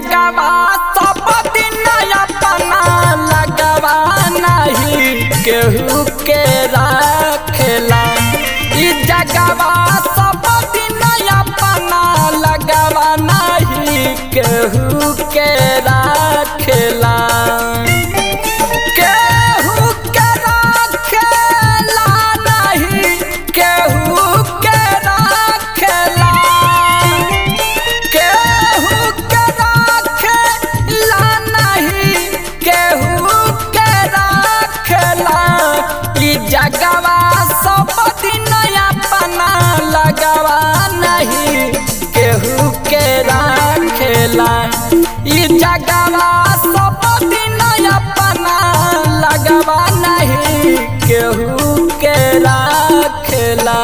जगवा सब दिन अपना लगवा नहीं केहू के रखेला। ई जगवा सब दिन अपना लगवा नहीं केहू के रखेला। जगवा सब दिन अपना लगवा नहीं केहू के रखेला। ई जगवा सब दिन अपना लगवा नहीं केहू के रखेला।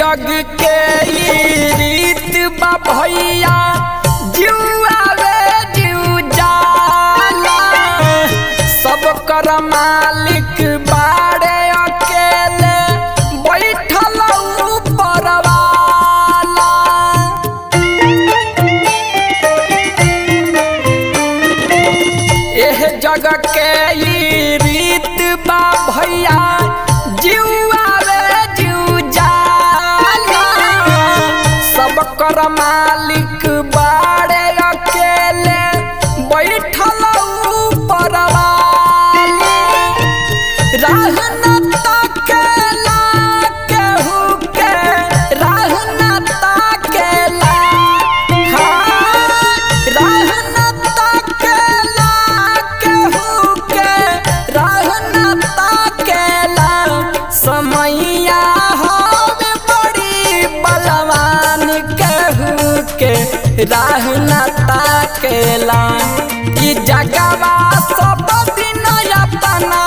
जग के रीत बा भैया जुआवे जू जाला। सब कर मालिक बाड़े अकेले बैठल ऊपर वाला। एह जग के रीत बा भैया कर मालिक बाड़े अकेले बैठल ऊपर वाले। राह न ताकेला केहू के राह न ताकेला। हाँ राह न ताकेला केहू के राह न ताकेला। समैया हवे बड़ी बलवान के राह न ताकेला। ई जगवा सब दिन अपना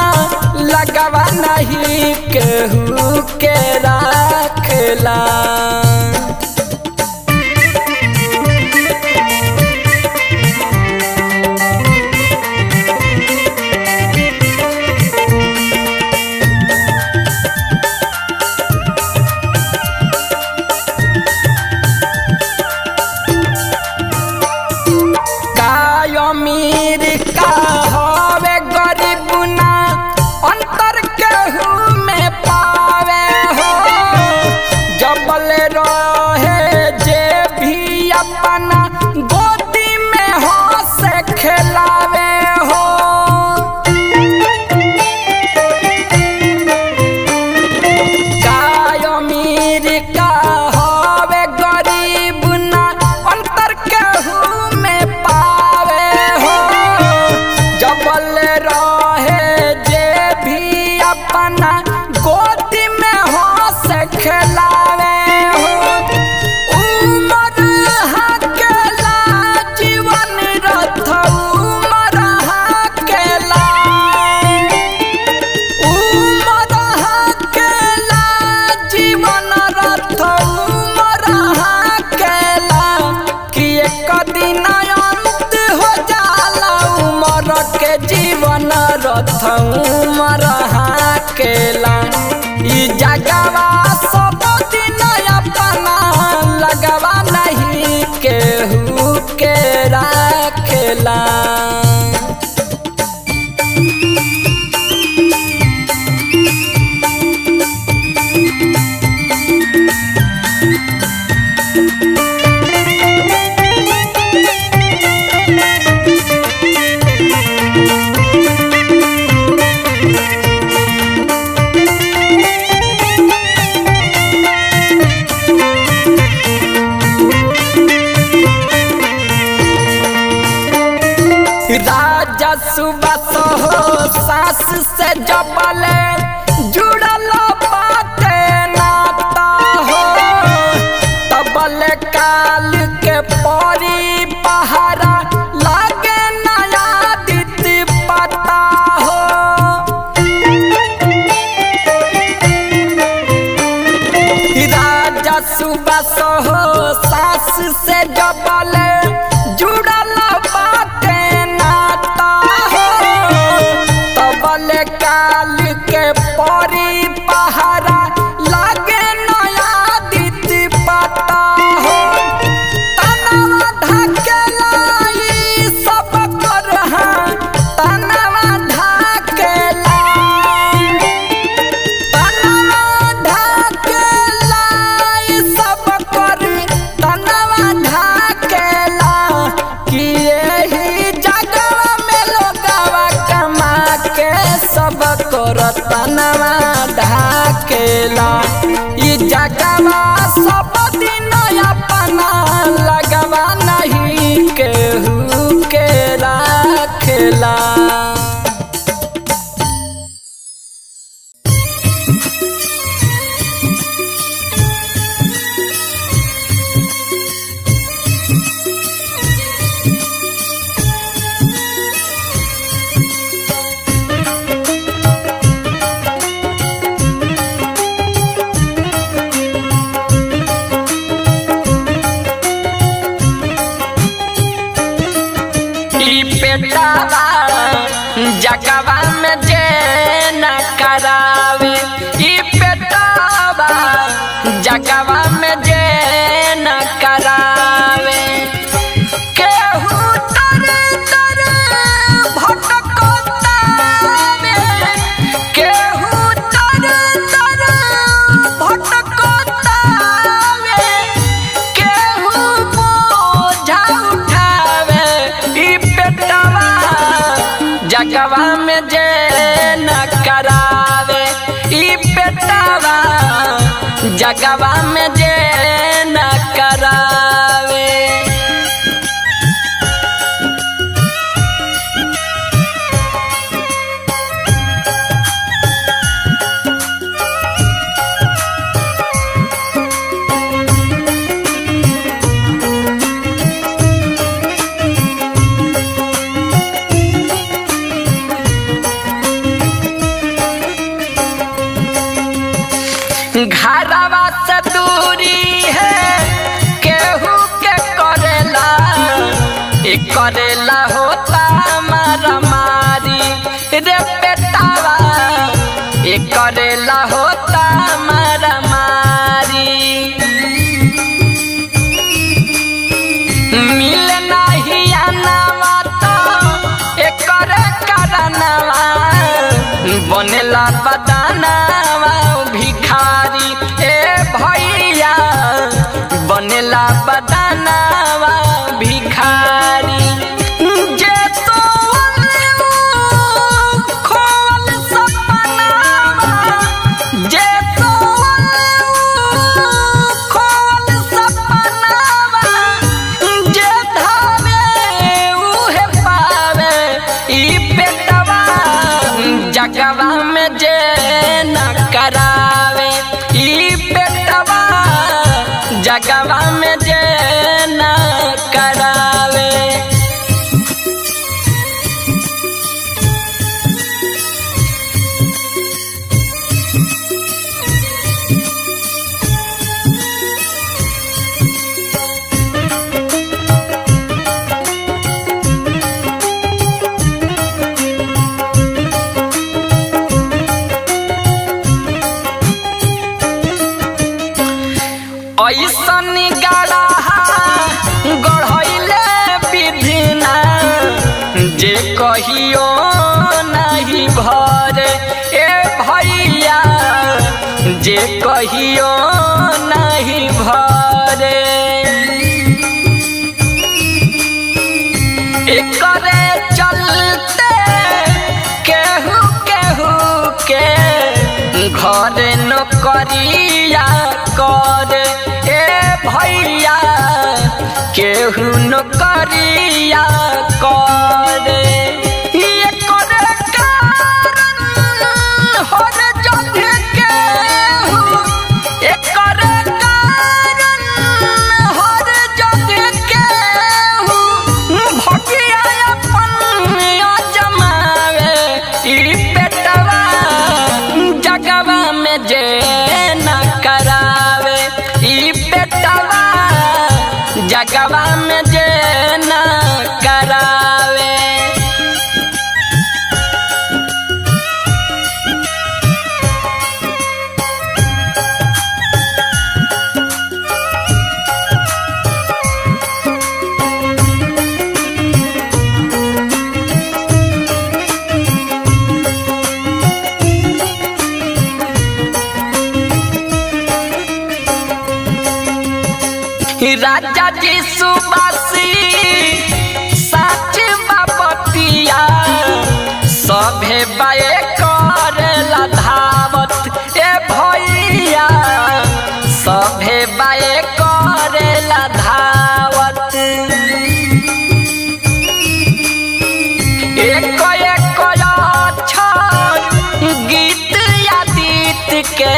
लगवा नहीं केहू के रखेला। अमीर का हवे गरीब ना अंतर केहू में पावे हो। जबल रहे जे भी अपना गोदी में हो से खिलावे हो। का अमीर का हवे गरीब ना अंतर केहू में पावे। जबल रहे जे भी अपना गोदी में हो से खिलावे हो। उमर हकेला जीवन रथ उमर हकेला। उमर हकेला जीवन रथ उमर हकेला। कि एक दिन अंत हो जाला उमर के जीवन रथ उमर हकेला। ई जगवा सब दिन अपना लगवा नहीं केहू के रखेला। राजा सुबह हो सास से जबले जुड़ल बाटे नाता हो। तबले काल के परी पहारा लागे कबले काल के परी पहारा लागे नया दित पता हो तनवा ढकेला ई सब कर तनवा ढकेला ई सब कर तनवा ढकेला कि यही जगवा में लोगवा कमा के सब कर तनवा ढकेला ई जगवा सब दिन अपना लगवा नहीं केहू के राखेला। बेटावा जगवा में जे न करावे ई बेटावा जगवा में जे न करावे केहू तर तर भटकतावे केहू तर तर भटकतावे केहू बोझा उठावे ई बेटावा जगवा में जे न करावे ई बेटावा जगवा में जे न करावे। घरवा से दूरी है केहू के करेला ए करेला होता मारा मारी रे बेटावा ए करेला होता मारा मारी मिल नहीं आनावा तो ए करे करनवा बनेला बदानावा भिखारी ए भैया बनेला बदानावा भिखारी जे तो खोल सपनावा जे तो खोल सपनावा जे धावे उहे पावे ई बेटवा जगवा में जे न करावे ई बेटवा जगवा में जे न करावे। ऐसन गढ़ा गढ़ैले विधिना जे कहियो नहीं भरे ए भैया जे कहियो नहीं भरे एकरे चलते केहू केहू के घर नौकरिया करे ए भैया केहू नौकरिया करे ये करे कारण हर जगह केहू ये करे कारण हर जगह केहू भगिया अपन जमावे ई बेटवा जगवा में जे न करावे ई बेटवा जगवा में जे न करावे। राजा जी सुबासी साच बापतिया सभे बाए करेला धावत ए भैया सभे बाए करेला धावत एक एक अक्षर गीत आदित के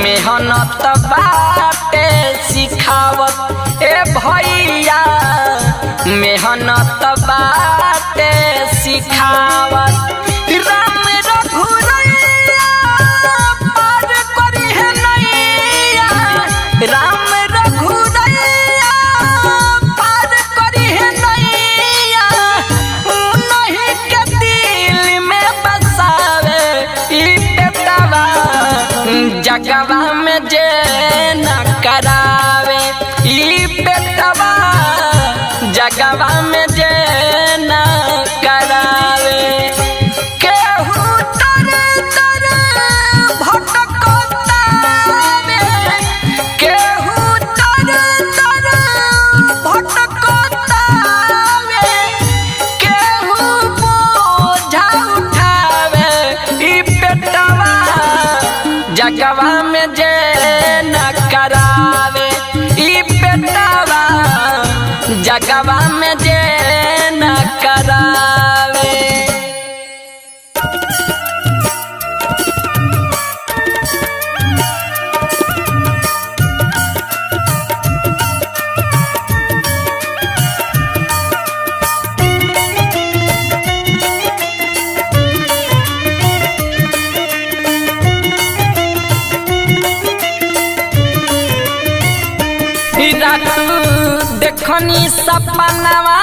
मेहनत बाटे सिखावत ए भैया मेहनत बाटे सिखावत राम रघुरैया पार करी है नैया राम रघुरैया पार करी है नैया उन्हीं के दिल में बसावे ई बेटवा जगवा में जे न करावे ई बेटवा जगवा में जे न करावे केहू तर तर भटकतावे केहू तर तर भटकतावे केहू बोझा उठावे ई बेटवा जगवा में जे न करावे ई बेटवा जगवा में जे न करावे देखनी सपनावा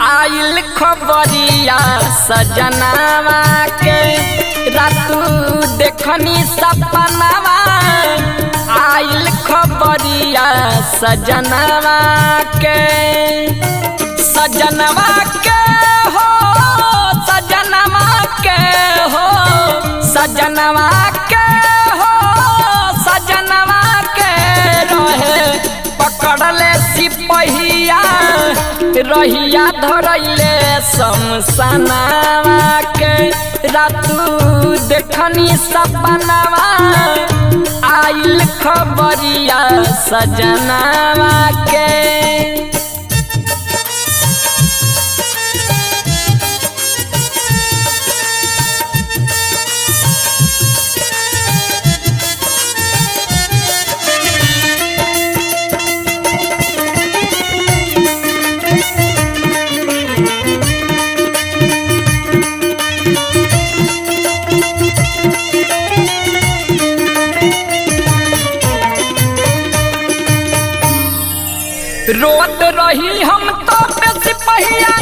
आइल खबरिया सजनावा के रातू देखनी सपनावा आइल खबरिया सजनावा के सजनवा के हो सजनवा के हो सजनवा के हो सजनवा के रहे पकड़ले सिपहिया रहिया धरैले शमशानवा के रातू देखनी सपनावा आइल खबरिया सजनावा के रोत रही हम तो सिपहिया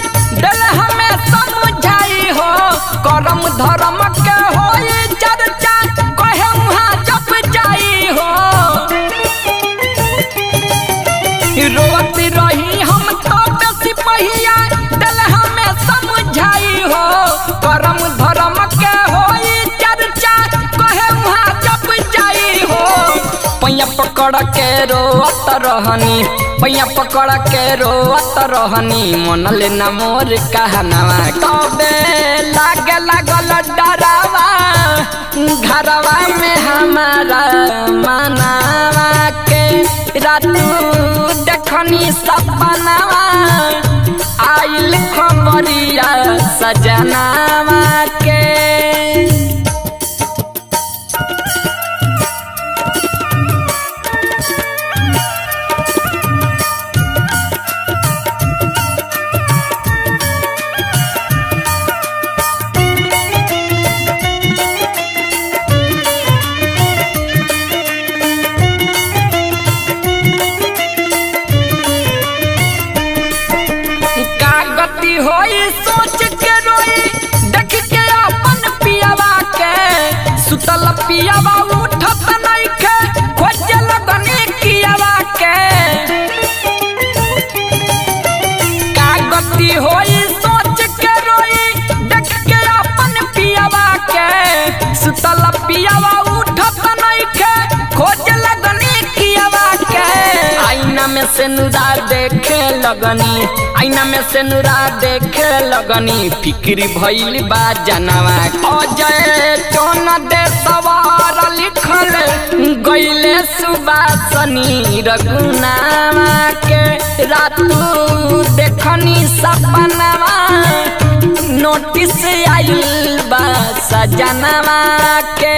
दिल हमें समझाई हो करम धर्म के हो चर्चा कहे वहाँ जप जाई हो रोत रही हम तो सिपहिया दिल हमें समझाई हो करम धर्म के हो चर्चा कहे वहाँ जप जाई हो पैया पकड़ के रोत रहनी पैया पकड़ के रोत रहनी मन लेना मोर कहनावा कबे लागे लागल डरावा घरवा में हमारा मनावा के रातू देखनी सपनावा आइल खबरिया सजनावा के होई सोच के रोई देख के अपन पियावा के सुतल पियावा उठत नइखे खोजे लगनी कियावा के का गति होई सोच के रोई देख के अपन पियावा के सुतल पियावा उठत नइखे खोजे लगनी कियावा के आई में से नुरा देखे लगनी, आईना में से नुरा देखे लगनी, फिक्री भइल बा जनवा। अजय चौन दे सवार लिखल गईले सुबासनी रघुनावा के, रातू देखनी सपनवा, नोटिस आइल बा सजनवा के।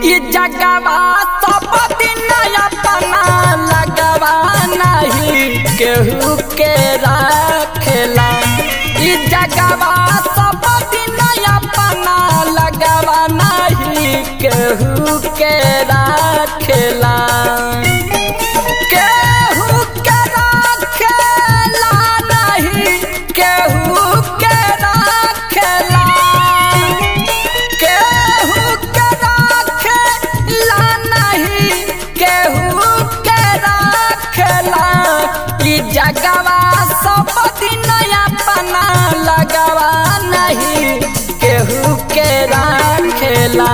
ये जगवा सब दिन अपना लगवा नहीं केहू के रखेला, ये जगवा सब दिन अपना लगवा नहीं केहू के रखेला, केहू के रखेला नहीं केहू के रखेला, केहू के रखेला नहीं केहू के रखेला, ई जगवा सब दिन अपना लगवा नहीं केहू के रखेला,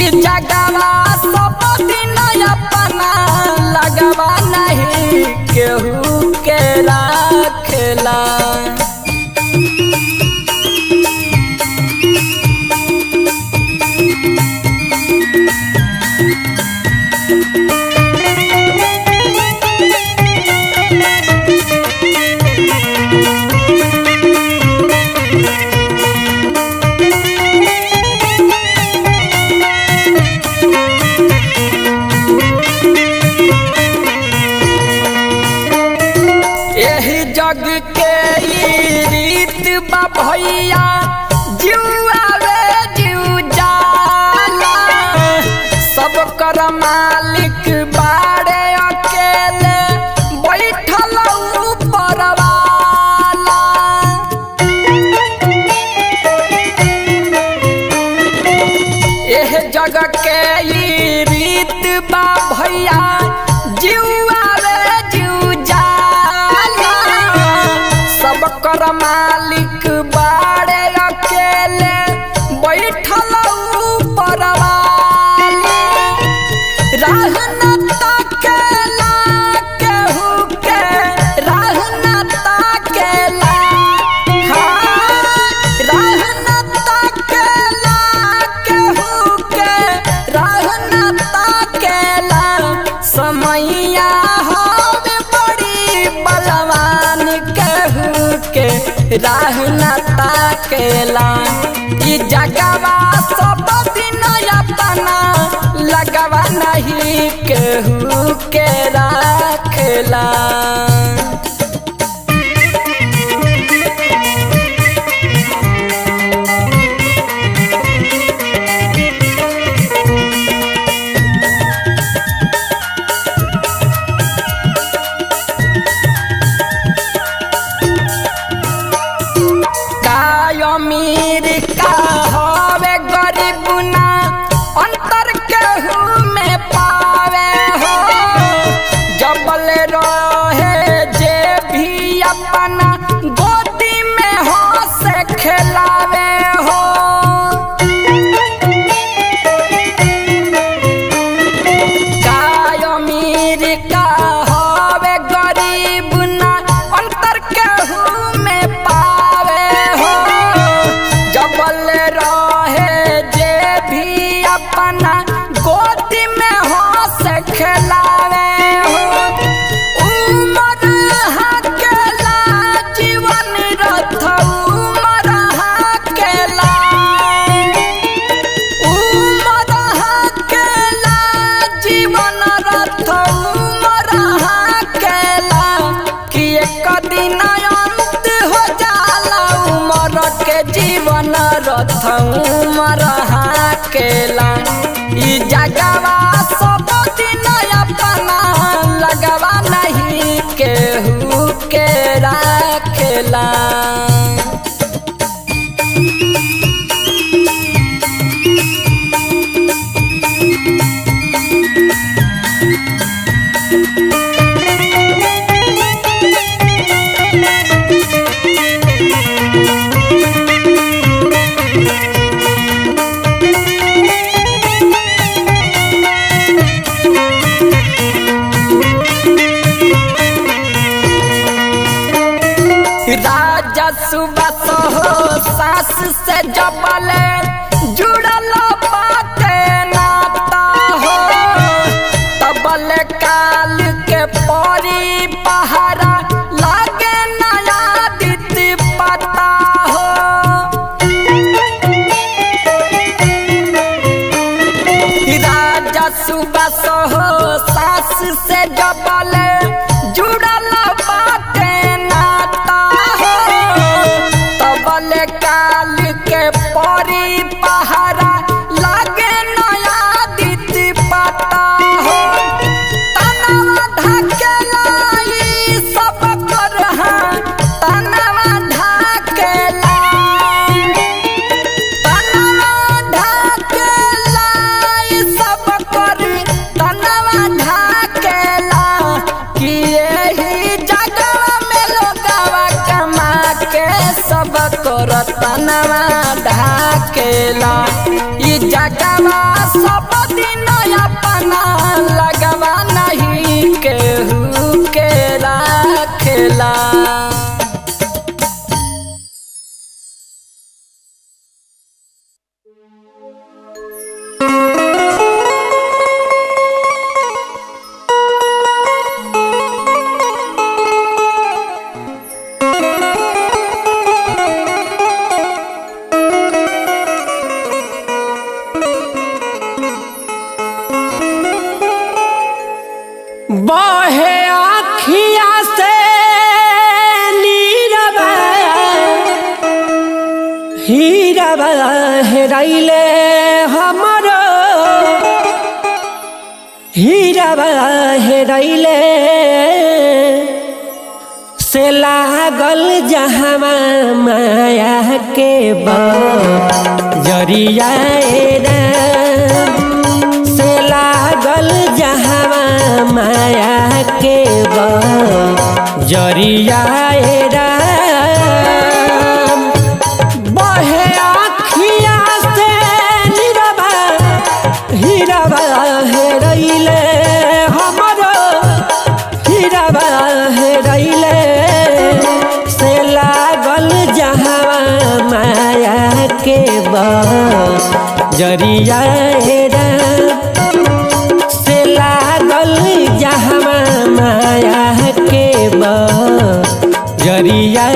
ई जगवा सब दिन अपना लगवा नहीं केहू के रखेला। यही जग के रीत बा भैया, जीवा रे जीव जाला, सब कर मालिक बाड़े अकेले बैठल ऊपर वाला। यह जग के रीत बा भैया, जीवा रे जीव जाला, सब कर मालिक बाड़े अकेले बैठल ऊपर वाले, राह न ताकेला केहू के, राह न ताकेला, हाँ राह न ताकेला केहू के, राह न ताकेला, समैया हवे बड़ी बलवान केहू के राह न ताकेला, ई जगवा सब दिन अपना लगवा नहीं केहू के रखेला। अमीर का हवे गरीब ना अंतर केहू में पावे हो, जबल रहे जे भी अपना गोदी में हो से खिलावे हो। का अमीर का हवे गरीब ना अंतर केहू में पावे हो, जबल रहे जे भी अपना गोदी में हो से खिलावे हो। उमर हकेला जीवन रथ, उमर हकेला, उमर हकेला जीवन रथ, उमर हकेला, कि एक दिन अंत हो जाला उमर के जीवन रथ, उमर हकेला, ई जगवा सब दिन अपना लगवा नहीं केहू के रखेला। से जबले जुड़ल बाटे नाता हो तबले काल के परी पहारा लागे नया दिति पता हो। राजा सुबह हो सास से जबले जुड़ल बाटे नाता हो तबले काल के परी पहारा लागे नया दिति पता हो। तनवा ढकेला ई सब कर तनवा ढकेला ई सब कर तनवा ढकेला कि यही जगह में लोगवा कमा के सब कर तनवा ढकेला। ई जगवा सब दिन अपना लगवा नहीं केहू के राखेला। बहे आँखिया से नीरबा हीरबा हेराइले हमरो हीरबा हेराइले से लागल जहमा माया के बजरिया से लागल जहमा माया के बजरिया बहे आँखिया से नीरबा हीरबा हेराइले हमरो हीरबा हेराइले से लागल जहवा माया के बजरिया से लागल जहवा माया के बजरिया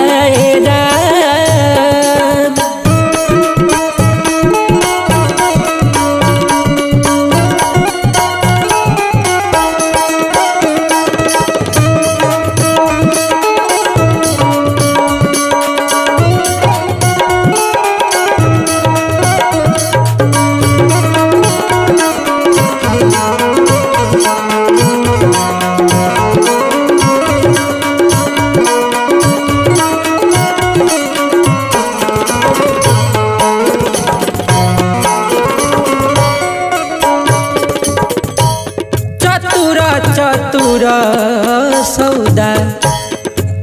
चतुर सौदा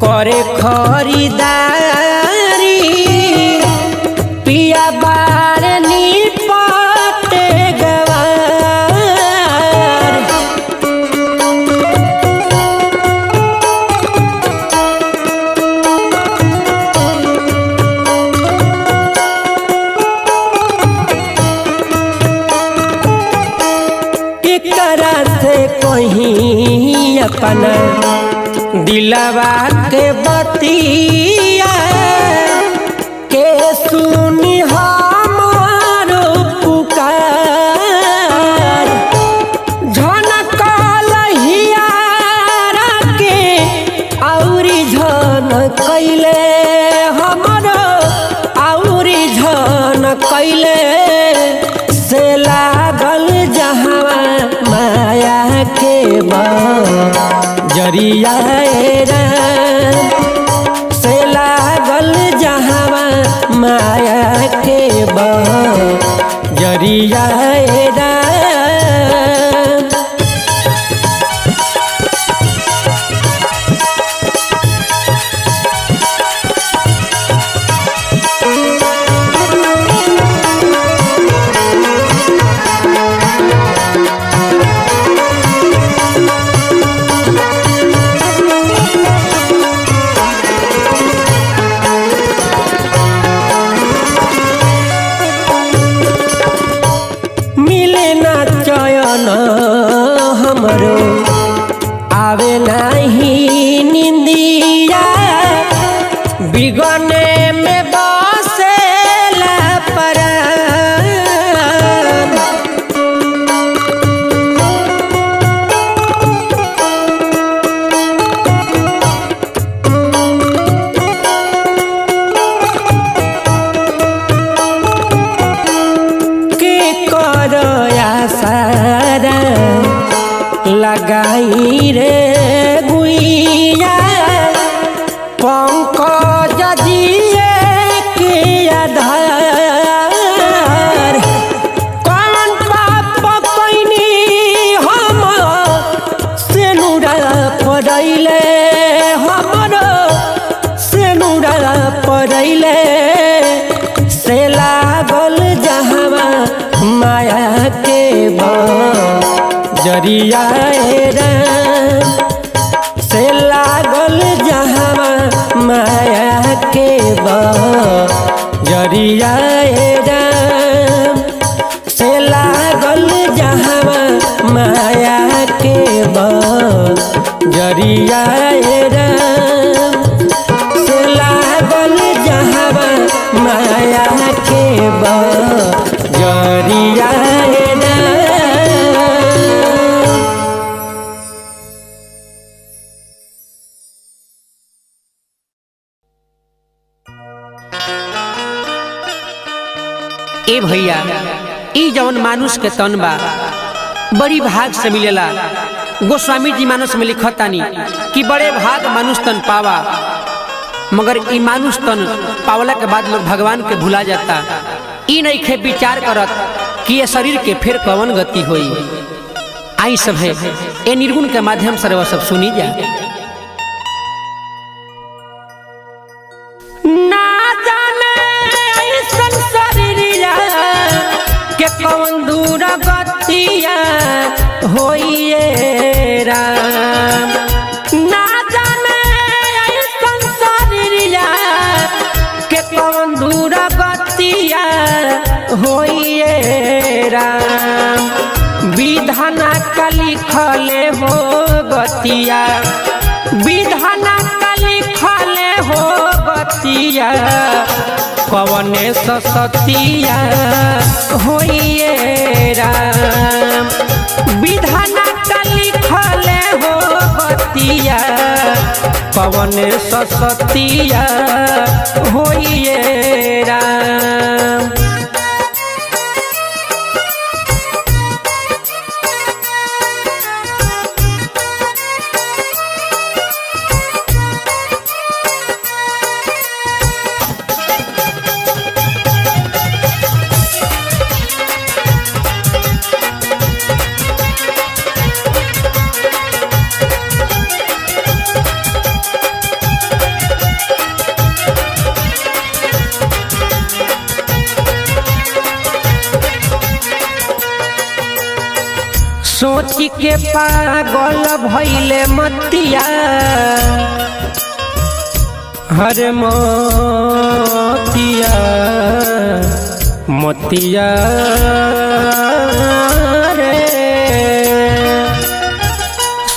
करे खरीदारी पिया बार निपटे गवार केकरा से कहीं अपना दिलवा के बतिया के सुनी हमारो पुकार झनकल हियारा के औरी झन कैले हमरो औरी झन कैले से लागल जहवा माया के बजरिया से लागल जहवा माया के बजरिया कारण हमरो आवे नहीं निंदिया बिगने में बसेला परान। के कर आसारा लगाई रे गुइया पंकज दिए के आधार। कौन पाप कैनी हम सेनुरा पड़ैले हमरो सेनुरा पड़ैले से लागल जहवा माया के जरिया से लागल जहवा माया के जरिया से लागल जहवा माया के जरिया से लागल जहवा माया के जरिया। ए भैया ई जवन मानुष के तन बा बड़ी भाग से मिलेला। गोस्वामी जी मानस में लिखतानी कि बड़े भाग मानुष तन पावा, मगर ई मानुष तन पावला के बाद लोग भगवान के भुला जाता। ई नहीं खे विचार करत कि ये शरीर के फिर कवन गति होई। आई सब है ए निर्गुण के माध्यम से सब सुनी जा। कौन दूर गतिया होइए राम ना जाने ऐसन शरीरिया के कौन दूर गतिया होइए राम। विधाना का लिखले हो गतिया विधाना का लिखले हो गतिया कवने सतिया होइए राम। विधाना का लिखले हो गतिया कवने सतिया होइए राम। सोच के पागल भइले मतिया हर मोतिया मोतिया रे।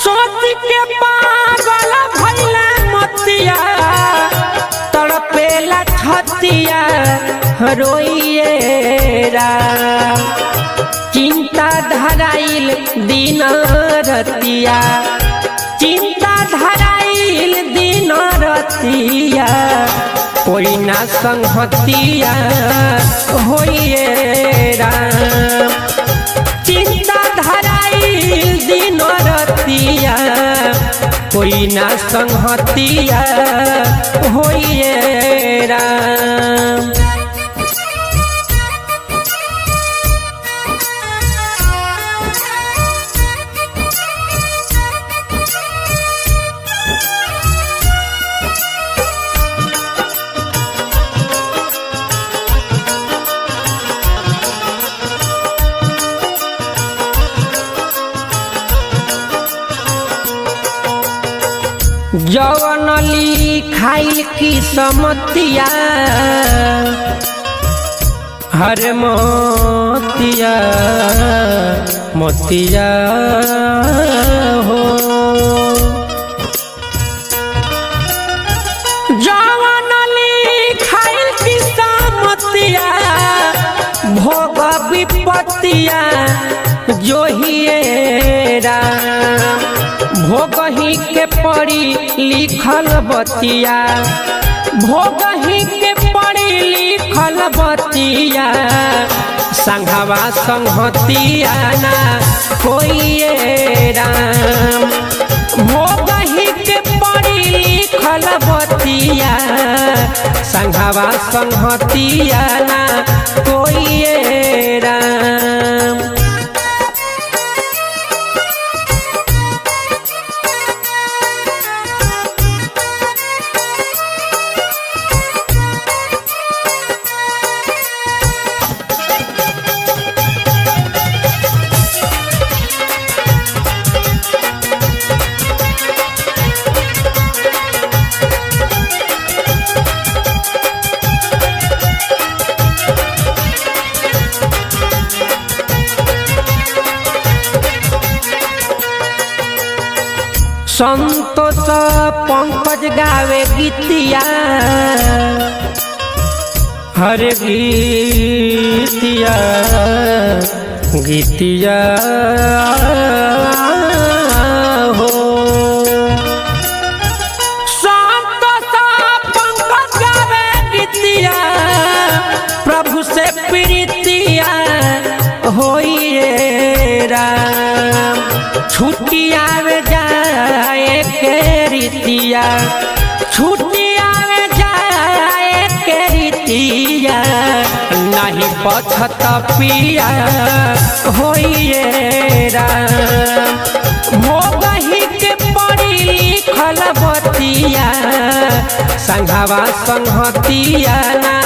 सोच के पागल भइले मतिया तड़पेला छतिया रोइए राम। चिंता धराइल दिन रतिया चिंता धराइल दिन रतिया कोई ना संगतिया होइए राम। चिंता धराइल दिन रतिया कोई ना संगतिया होइए राम। जवन लिखाइल की समतिया हर मोतिया मोतिया हो जवन लिखाइल किस्मतिया भोग विपत्तिया जोहिएरा भोगही के पड़ी लिखल बतिया भोगही के पड़ी लिखल बतिया संघवा संहतिया ना कोई राम भोगही के पड़ी लिखल बतिया संघवा संहतिया ना कोई राम संतोष पंकज गावे गीतिया हर गीतिया गीतिया हो संतोष पंकज गावे गीतिया प्रभु से प्रीतिया होइए राम छुट्टिया जाए के रीतिया छुट्टिया में जाए के रीतिया नहीं पछत पिया होइए राम भोगही के पड़ी लिखल बतिया संघवा संहतिया ना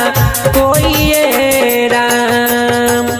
कोई राम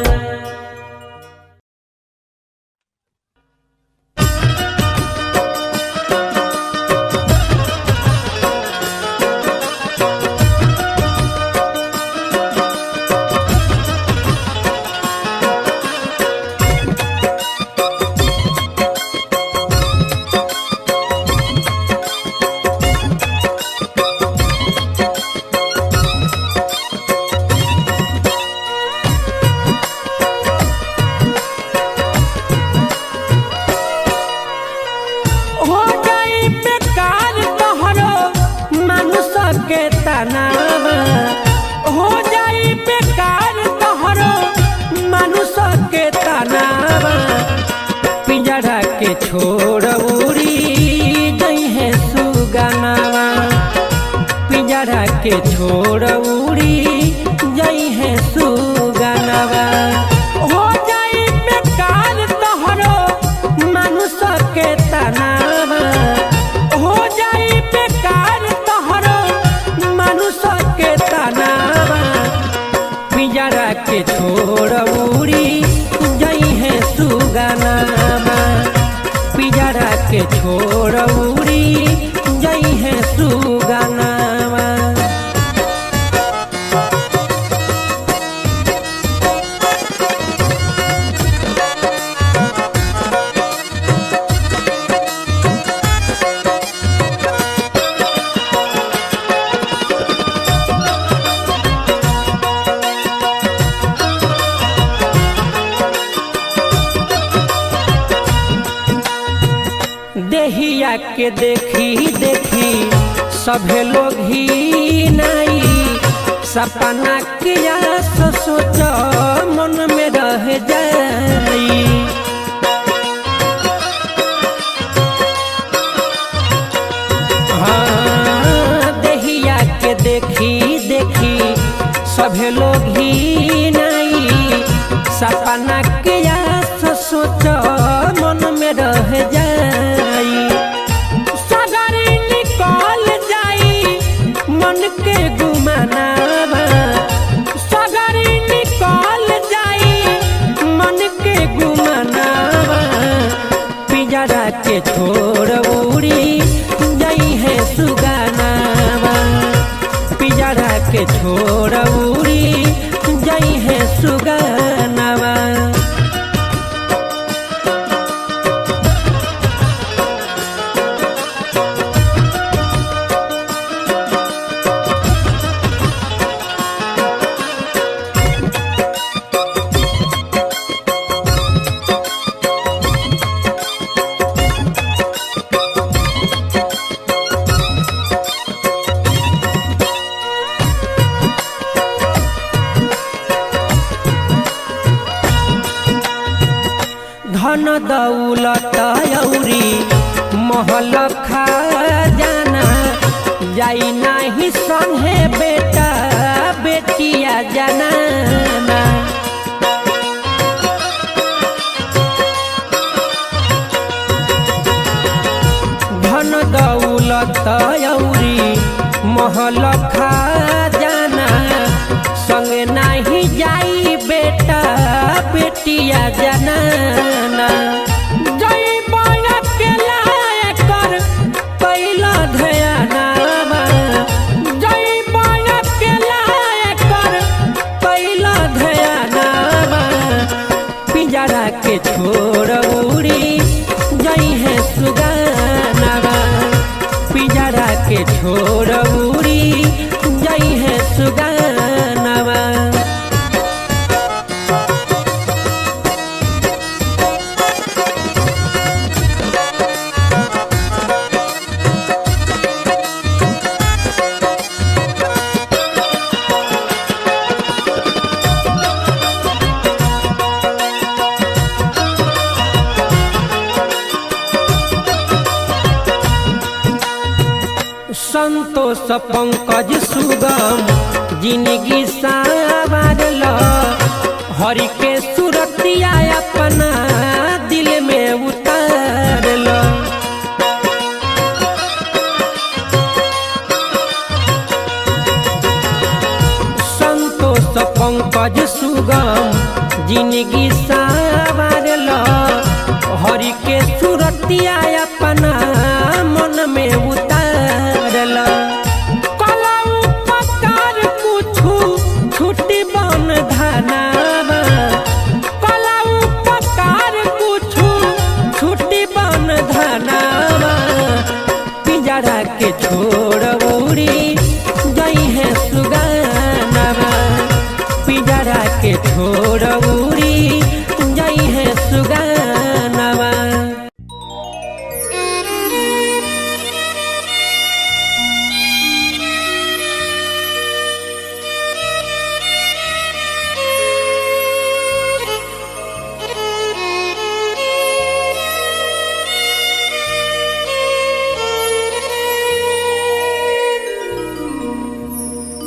छोड़ उड़ी गई है सुगनावा पिंजरा के छोड़ उड़ी गई है सुगनावा हो जाई बेकार तोहरो मनुष्य के तनावा हो जाई बेकार तोहरो मनुष्य के तनावा पिंजरा के छोड़ उड़ी गई है सुगनावा पिंजरा के छोड़ उड़ी गई है सुगनावा देहिया के देखी देखी सभे लोग ही नहीं सपना किया सोच मन में रह जाई हाँ देहिया के देखी देखी सभे लोग ही नहीं सपना किया सोच मन में रह जाई सगरी निकल जाई मन के गुमानावा सगरी निकल जाई मन के गुमानावा पिंजरा के छोड़ उड़ी गई है सुगनावा पिंजरा के छोड़ उड़ी गई है दौलत औरी महल खजाना जाई नाही संगे बेटा बेटिया जनाना। धन दौलत औरी महल खजाना संगे नहीं जाई बेटा बेटिया जनाना। जई बड़ा के लायक कर पहिला ध्यानावा, जई बड़ा के लायक कर पहिला ध्यानावा। पिंजरा के छोड़ उड़ी जई है सुगानावा, पिंजरा के छोड़ उड़ी जई है सुगानावा। संतोष पंकज सुगम जिंदगी संवारल, हरि के सुरतिया अपना दिल में उतारल। संतोष पंकज सुगम जिंदगी संवारल, हरि के सुरतिया अपना मन में उतारल। कला उपकार कुछु छुट्टी बन धनावा, कला उपकार कुछु छुट्टी बन धनावा। पिंजरा के छोड़ उड़ी जई है सुगानावा, पिंजरा के छोड़ उड़ी जई है सुगानावा।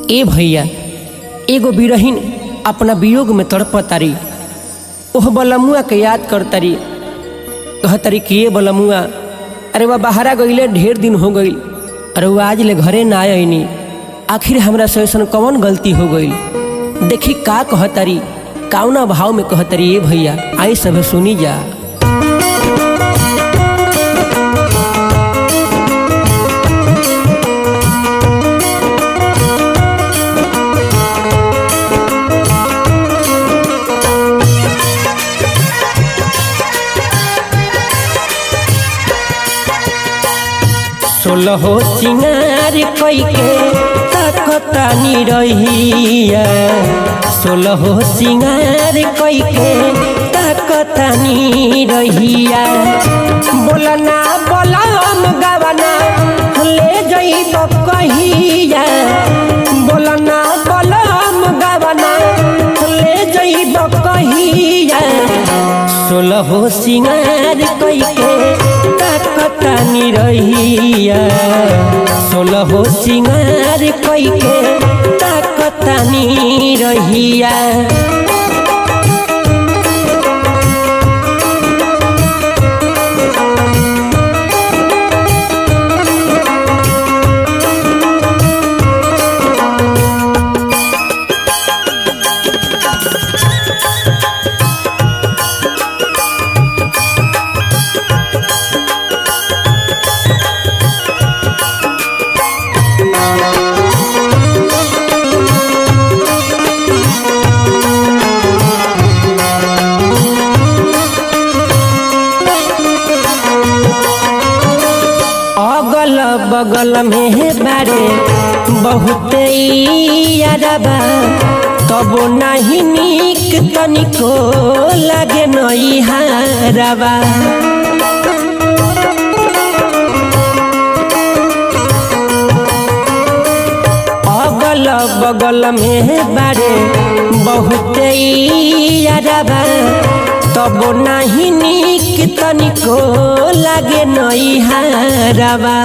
ए भैया एगो बिरहीन अपना वियोग में तड़पतारी, ओह बलमुआ के याद करतारी, कहतारी कि ये बलमुआ अरे वह बाहरा गईले ढेर दिन हो गई, अरे वो आज ले घरे ना आईनी, आखिर हमरा से ऐसन कौन गलती हो गई। देखी का कहतारी, काउना भाव में कहतारी। ये भैया आई सब सुनी जा। सोलहो सिंगार कई के ताकतानी रहिया, सोलहो सिंगार कई के ताकतानी रहिया। बोलना बोलम गवना ले जइब कहिया, बोलना बोलम गवना ले जइब कहिया। सोलहो सिंगार कई के ताकतानी रहिया, सोलहो सिंगार कई के ताकतानी रहिया। बगल में बारे बहुते यारबा, तबो नहीं निक तनिको लगे नई हारबा। अगल बगल में बारे बहुते यारबा, तब नहीं नीक तनिको लागे नैहरवा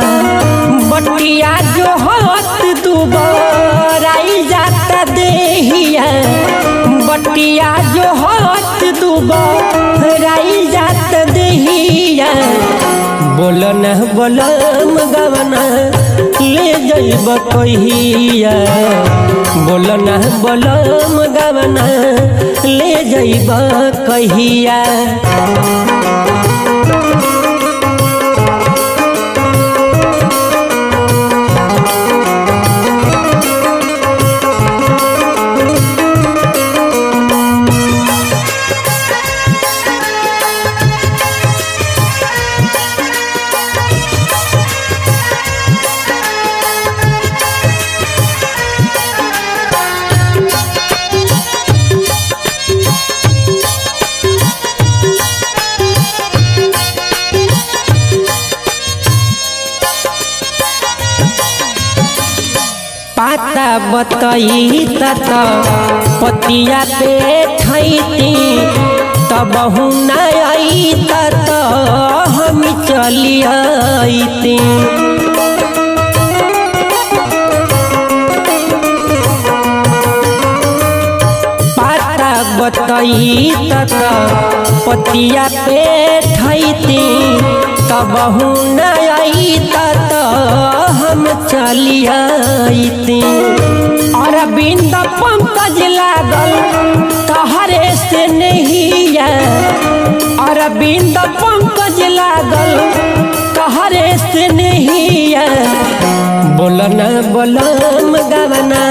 बटिया जो हाथ दुबराई जाता देहिया बटिया जो हाथ दुबराई जाता देहिया बोल न बोलम गवना ले जइब कहिया बोल न बोलम गवना ले जइब कहिया पाता बतई तत पतिया पे खैती तब न आई तत हम चली आईती पाता बतई तत पतिया पे खैती तब न आई तत हम चली आईती अरविंद पंकज लागल तहरे से नहीं अरविंद पंकज लागल तहरे से नहीं बोलना बोलम गवना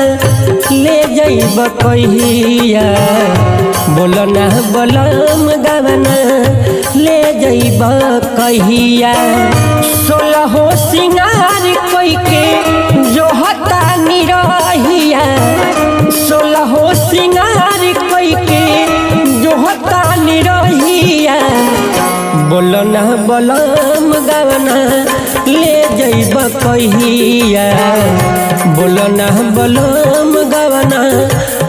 ले जइब कहिया बोलना बोलम गवना ले जइब कहिया 16 सिंगार कोई के जो हता निरहिया 16 सिंगार कोई के जो हता निरहिया बोलना बोलम गवना ले जइब कहिया बोलना बोलम गवना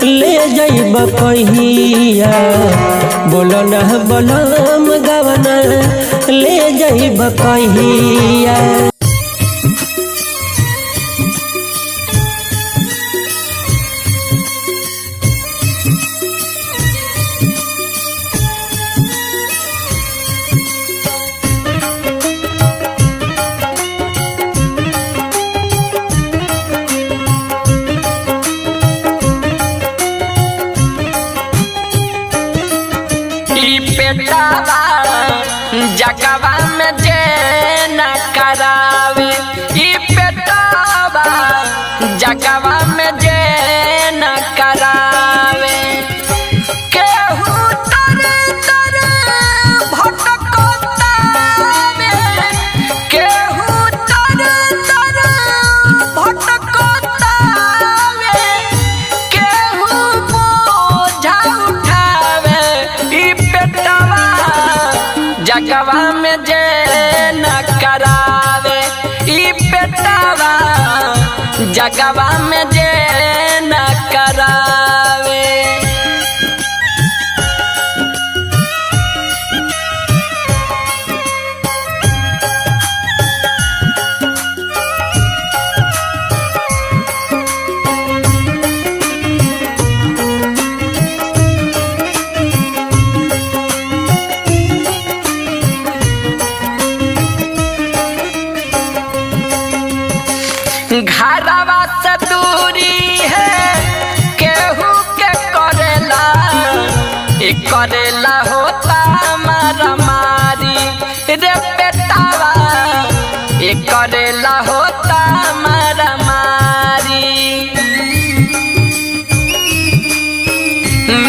ले जइब कहिया बोलना बोलम गवना ले जइब कहिया जगवा में जे न करावे ई पेटावा जगवा में जे न करावे केहू तर तर भटकतावे केहू तर तर भटकतावे केहू बोझा उठावे ई पेटावा जगवा में जे न करावे ई पेटावा जगवा में जे न करावे घरवा से दूरी है केहू के करेला एक करेला होता मारा मारी रे बेटावा एक करेला होता मारा मारी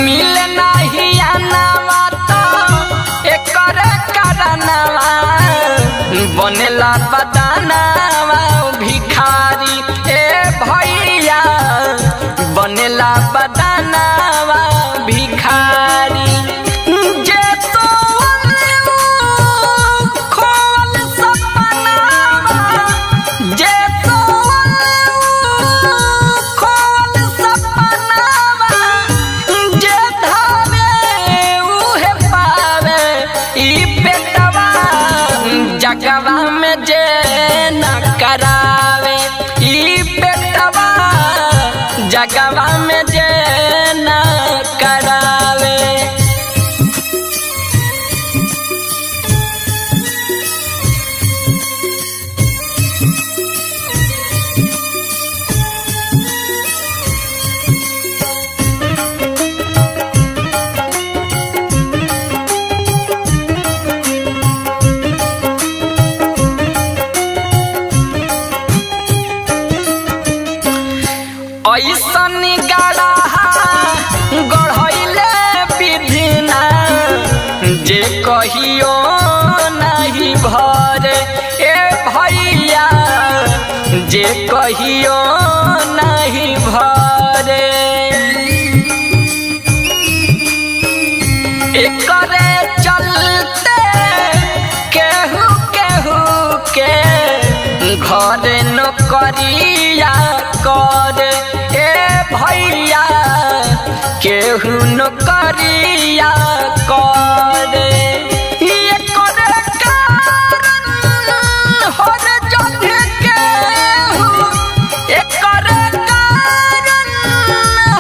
मिल नहीं आनावा तो एक करे करनावा बनेला बदानावा भिखारी ए भैया बनेला बदानावा भिखारी जे तो खोल सपनावा जे तो खोल सपनावा जे धावे उहे पावे जगवा में जे न करावे ई बेटवा जगवा में जे न करावे। ऐसन गढ़ा गढ़ैले विधिना जे कहियो नहीं भरे ए भैया जे कहियो नहीं भरे। एकरे चलते केहू केहू के घर नौकरिया करे ए भैया केहू नौकरिया करे। एकरे कारण हर जगह केहू एकरे कारण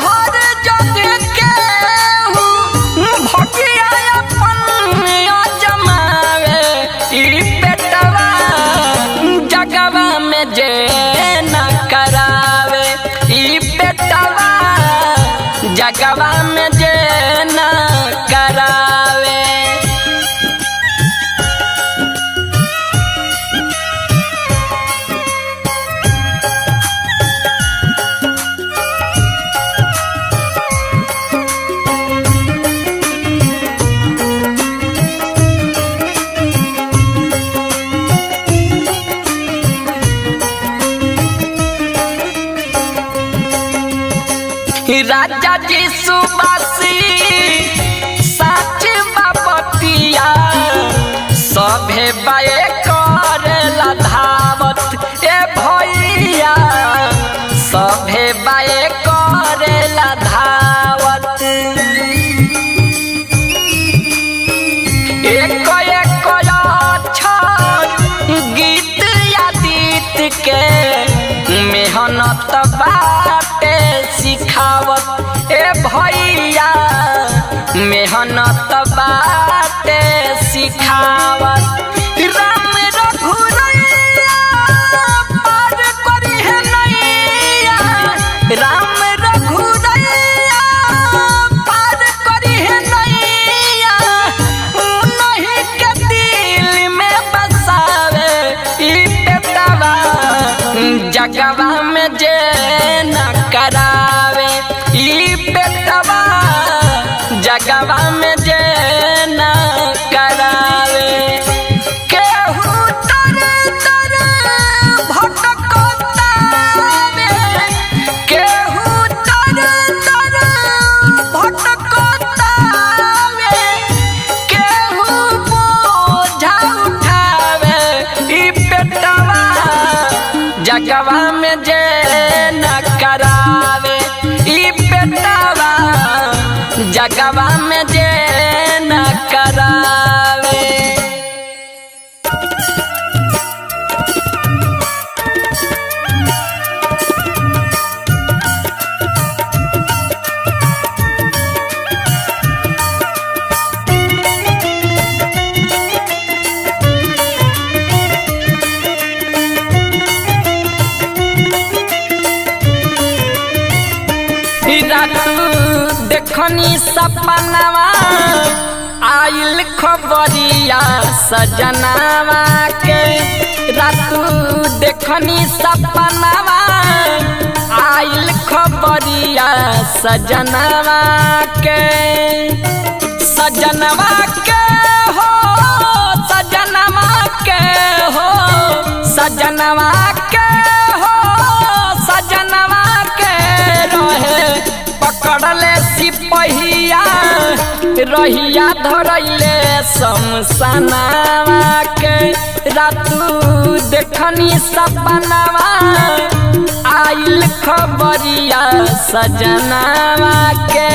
हर जगह केहू भगिया अपन जमावे ई बेटवा जगवा में जे न करावे ई बेटवा जगवा में जे न करावे। राजा जी सुबासी साच बापतिया सभे बाए करेला धावत ए भैया सभे बाए करेला धावत। एक एक अक्षर गीत या गीत के मेहनत बाटे सिखावत ए भैया मेहनत बाटे सिखावत। राम रघुरैया पार करी है नैया राम रघुरैया पार करी है नैया उन्हीं के दिल में बसावे ई बेटवा जगवा में जे न करावे ई बेटवा जगवा में जे न करावे। केहू तर तर भटकतावे केहू तर तर भटकतावे केहू बोझा उठावे ई बेटवा जगवा में जे न करावे ई बेटवा जगवा में जे न करावे। देखनी सपनावा आइल खबरिया सजनावा के रातू देखनी सपनावा आइल खबरिया सजनावा के सजनवा के हो सजनवा के हो सजनवा के हो सजनवा के रहे पकड़ले सिपहिया रहिया धरैले शमशानवा के रातू देखनी सपनावा आइल खबरिया सजनावा के।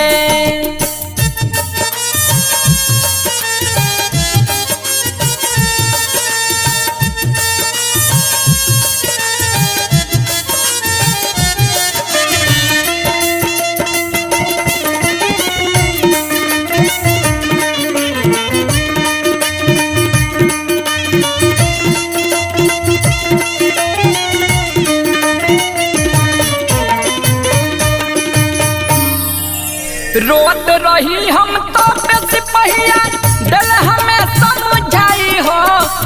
रोत रही हम तो सिपहिया दिल हमें समझाई हो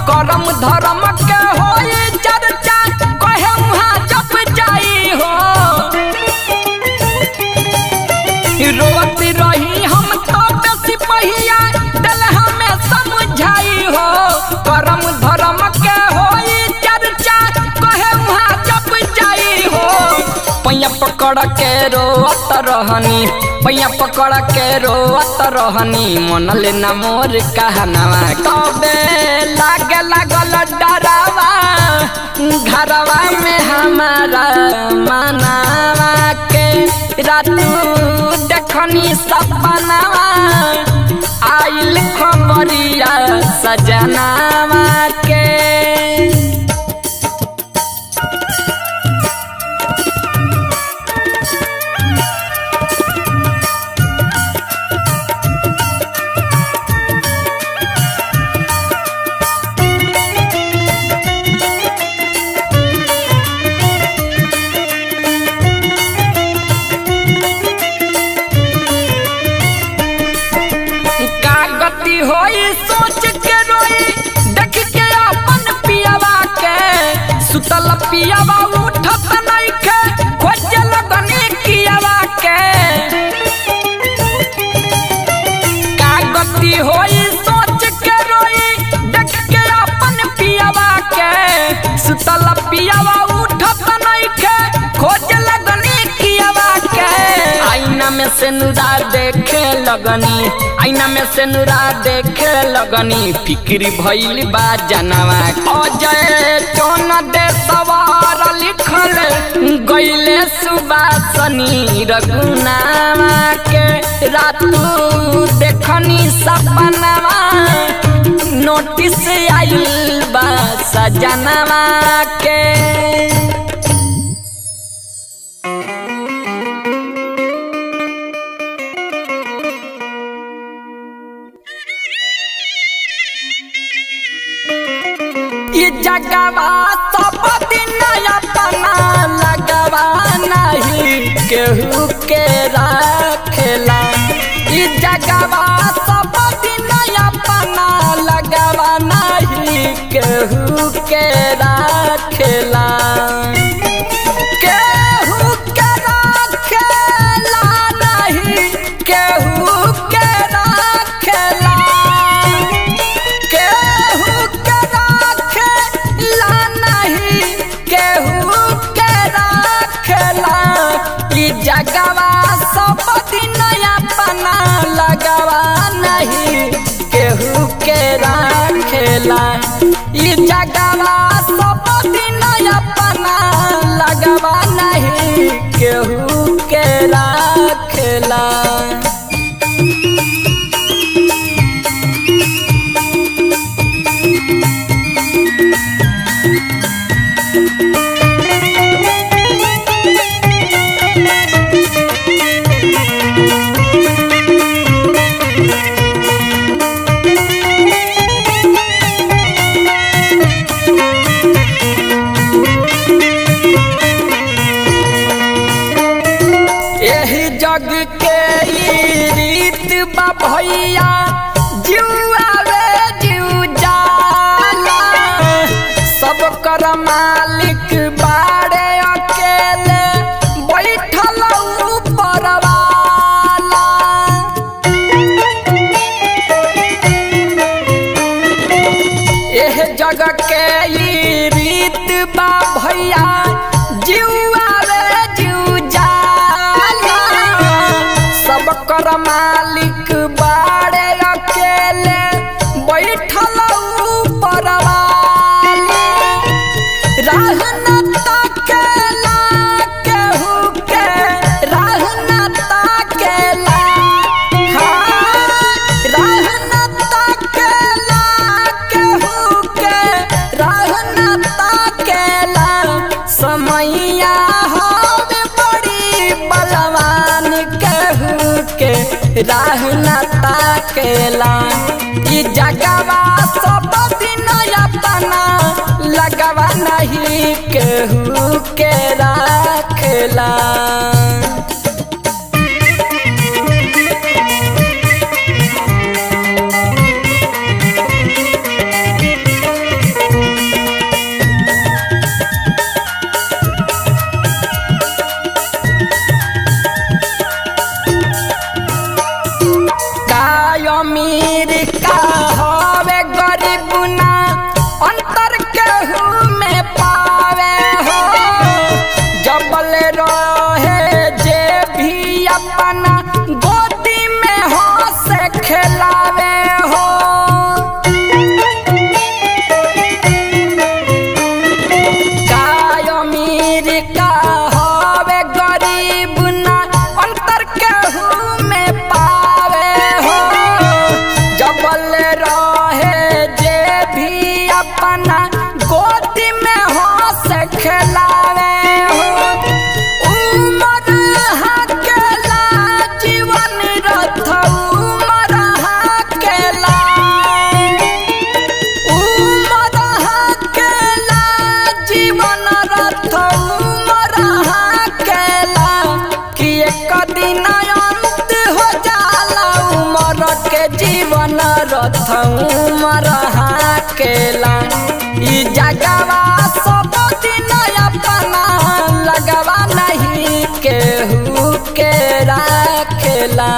करम धर्म के होई चर्चा कहे वहाँ जप जाई हो रोत रही हम तो सिपहिया दिल हमें समझाई हो करम धर्म के होई चर्चा कहे वहाँ जप जाई हो पैया पकड़ के रोत रहनी पैया पकड़ के रोत रहनी मन लेना मोर कहनावा तबे लागे लागल डरावा घरवा में हमारा मनावा के रातू देखनी सपनावा आइल खबरिया सजनावा के होई सोच के रोई देख के अपन पियावा के सुतल पियावा उठत नइखे खोज लगनी कियावा के का गति होई सोच के रोई देख के अपन पियावा के सुतल पियावा उठत नइखे खोज लगनी कियावा के आईना में से नुरा देखे लगनी आईना में से नुरा देखे लगनी फिक्री भइल बा जनवा अजय चौन दे सवार लिखल गइले सुबासनी रघुनावा के रातू देखनी सपनावा नोटिस आइल बा सजनवा के जगवा सब दिन अपना लगवा नहीं केहू के रखेला जगवा सब दिन अपना लगवा नहीं केहू के रखेला केहू के रखेला नहीं केहू के रखेला जगवा सब दिन अपना लगवा नहीं केहू के रखेला जगवा सब दिन अपना लगवा नहीं केहू के रखेला जग के रीत बा भैया जुआ रे जू जाला सब कर मालिक बाड़े अकेले बैठल ऊपर वाला एह जग के रीत बा भैया जुआ रे जू जाला सब कर मालिक बाड़े अकेले बैठल ऊपर वाले रहन ताकेला केहू के रहन ताकेला हाँ रहन ताकेला केहू के रहन ताकेला समैया हवे बड़ी बलवान केहू के रहना ताकेला जगवा सब दिन अपना लगवा नहीं केहू के रखेला अपना गोदी में हंस खेलावे हो उमर हाकेला जीवन रथ उमर हाकेला उमर हाकेला जीवन रथ उमर हाकेला कि एक दिन अंत हो जाला उमर के जीवन रथ उमर हाकेला ई जगवा सब दिन अपना लगवा नहीं केहू के राखेला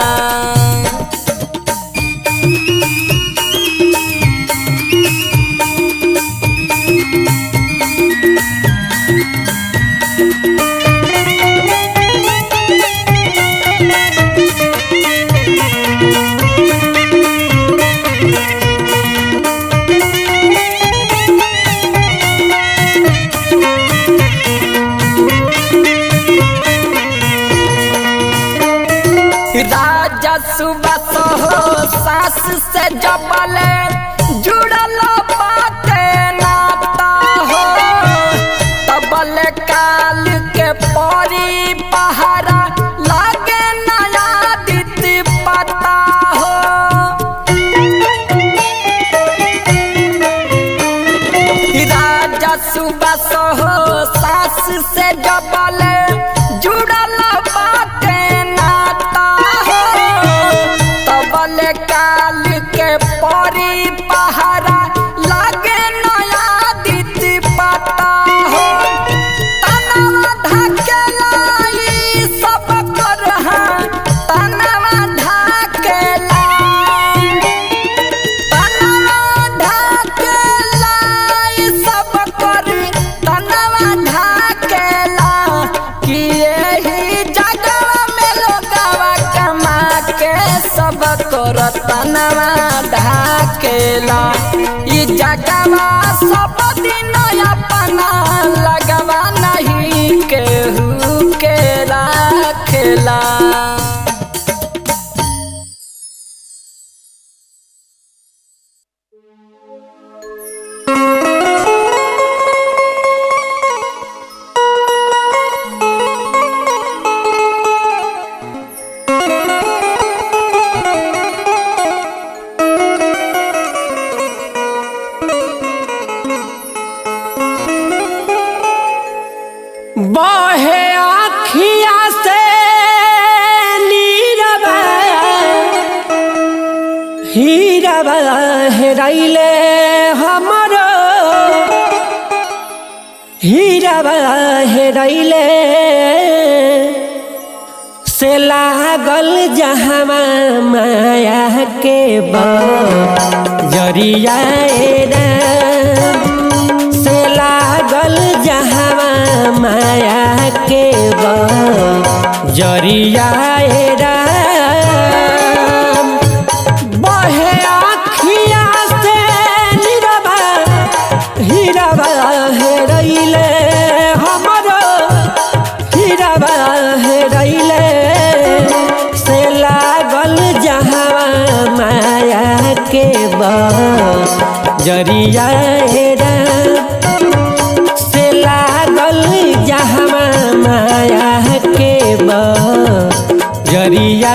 राजा सुबह हो सास से जबले जुड़ल बाटे नाता हो तबले काल के परी पहारा लागे नया दिति पता हो राजा सुबह हो सास से जबले जुड़ल बाटे नाता हो तबले काल के परी पहारा लागे नया दिति पता हो तनवा ढकेला ई सब कर तनवा ढकेला ई सब कर तनवा ढकेला कि यही जगह में लोगवा कमा के सब कर तनवा ढकेला ई जगवा सब दिन अपना लगवा नहीं केहू के राखेला बहे आखिया से नीरबा हीरबा हेराइले हमरो हीरबा हेराइले से लागल जहमा माया के जरिया से लागल जहमा माया के जरिया बहे आखिया से नीरबा हीरबा हेरैले हमरो हीरबा हेरैले से लागल जहवा माया के जरिया से लागल जहवा माया के जरिया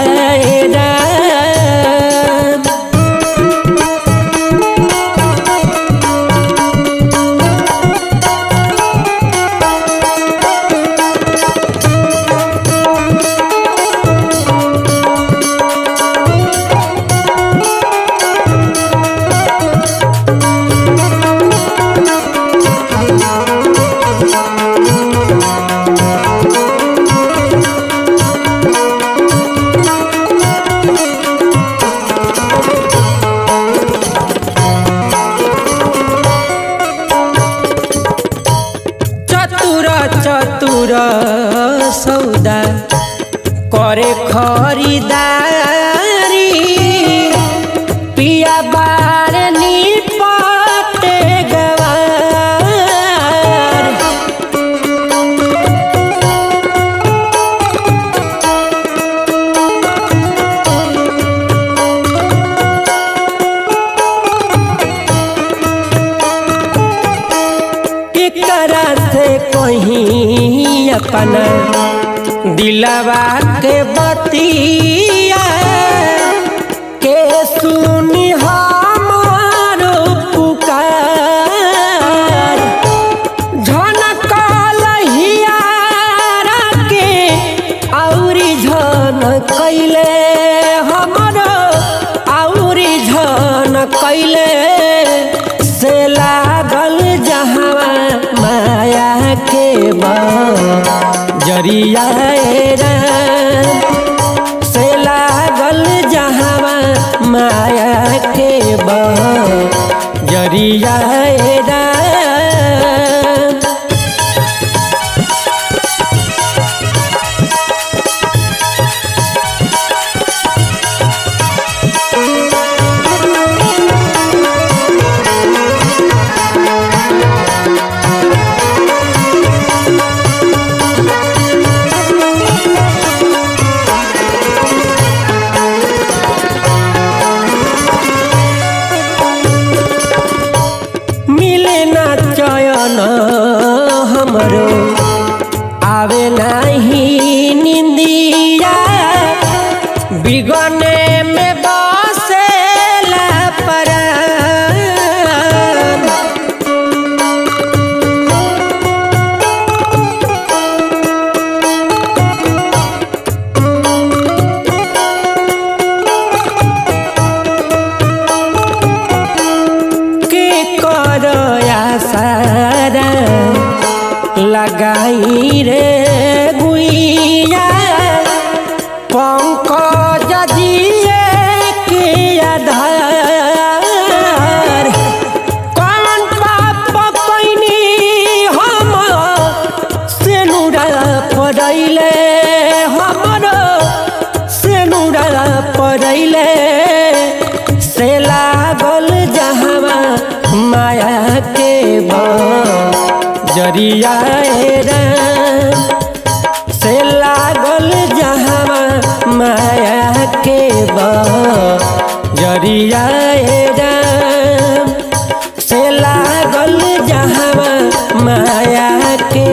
चतुर सौदा करे खरीदारी पिया बार निपटे गवार कहीं अपना दिलवा के बतिया के सुनी हमारो पुकार झनकल हियारा के औरी झन कैले हमरो औरी झन कैले से लागल जहाँ माया के जरिया से लागल जहाँ माया के जरिया हमरो आवे नहीं निंदिया बिगने में बसेला परान के करो आसारा लगाई रे गुइया पंकज जिए के आधार कौन पाप कैनी हम सेनुरा पड़ैले हमरो सेनुरा पड़ैले से लागल जहाँ माया के जरिया से लागल जहाँ माया के जरिया से लागल जहाँ माया के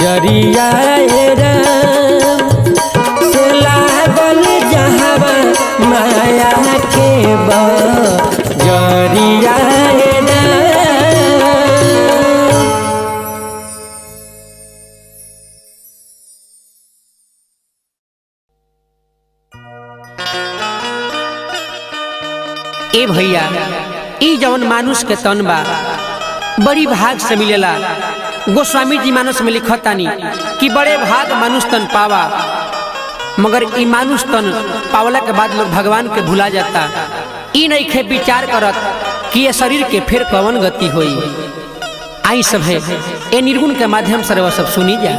जरिया से लागल जहाँ माया के जरिया ए भैया ई जवन मानुष के तन बा बड़ी भाग से मिलेला। गोस्वामी जी मानस में लिखतानी कि बड़े भाग मानुष तन पावा, मगर ई मानुष तन पावला के बाद लोग भगवान के भुला जाता। ई नहीं खे विचार करत कि ये शरीर के फिर कवन गति होई। आई सब है ए निर्गुण के माध्यम से वो सब सुनी जा।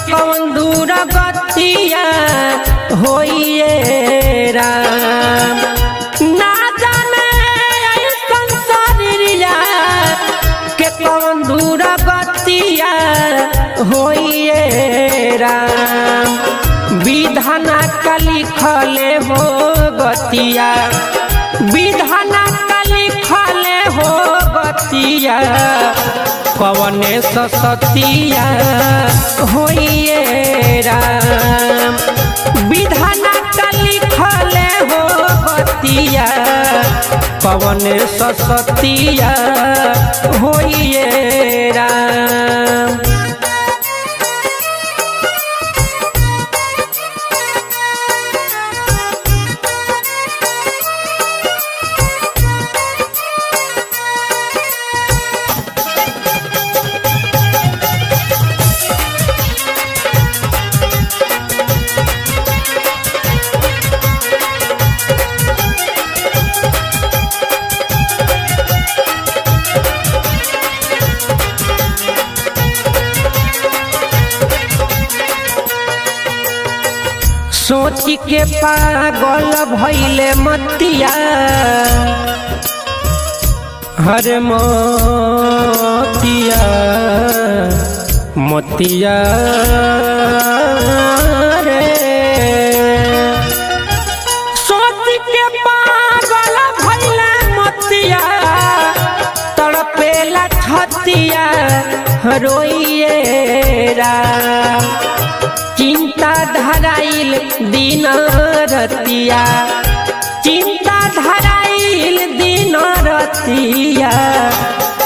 कौन दूर गतिया होइए राम ना जाने संसारिया के कौन दूर गतिया होइए राम विधाना का लिखले हो गतिया विधाना का लिखले हो गतिया कवने सतिया होइए राम विधाना का लिखले हो गतिया कवने सतिया होइए राम। सोची के पागल भइले मतिया हर मोतिया मोतिया रे रोइए राम। चिंता धराइल दिन रतिया, चिंता धराइल दिन रतिया,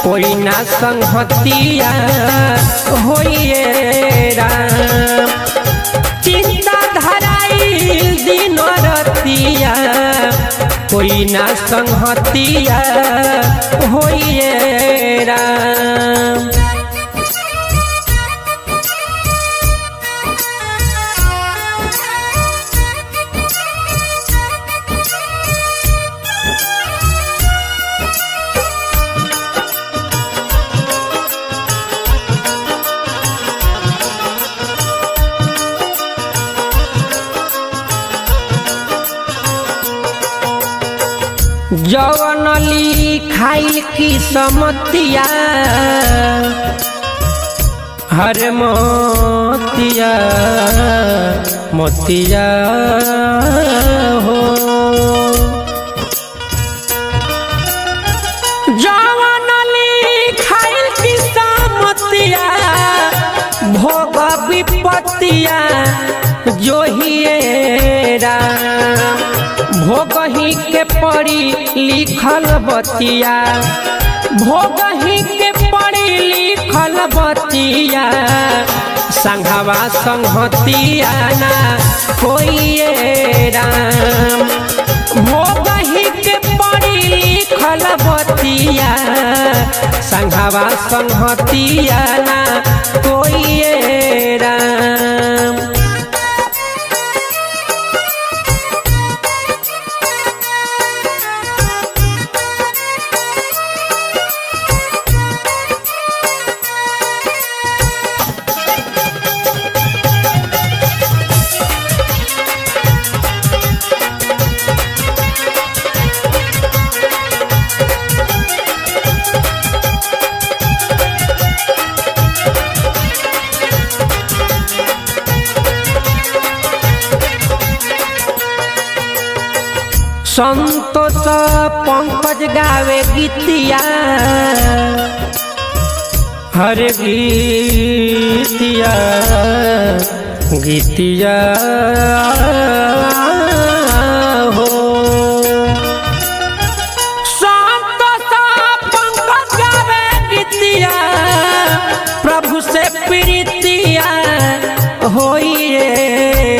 कोई ना संगतिया होइए राम। चिंता धराइल दिन रतिया, कोई ना संगतिया होइए राम। जवन लिखाइल की समतिया, हर मोतिया मोतिया हो। जवन लिखाइल की समतिया, भोग विपत्तिया जोहिए राम। भोगही के पड़ी लिखल बतिया, भोगही के पड़ी लिखल बतिया, संघवा संगतिया ना होइए राम। भोगही के पड़ी लिखल बतिया, संघवा संगतिया ना होइए राम। संतोष पंकज गावे गीतिया, हर गीतिया गीतिया हो। संतोष पंकज गावे गीतिया, प्रभु से प्रीतिया होइए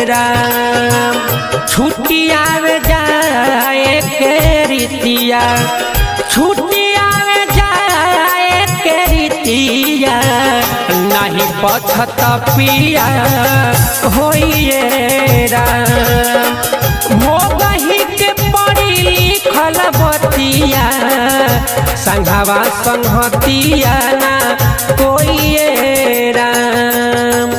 राम। छुट्टिया में जाए के रीतिया, छुट्टिया में जाए के रीतिया, नहीं पछत पिया होइए राम। भोगही के पड़ी लिखल बतिया, संघवा संगतिया ना होइए राम।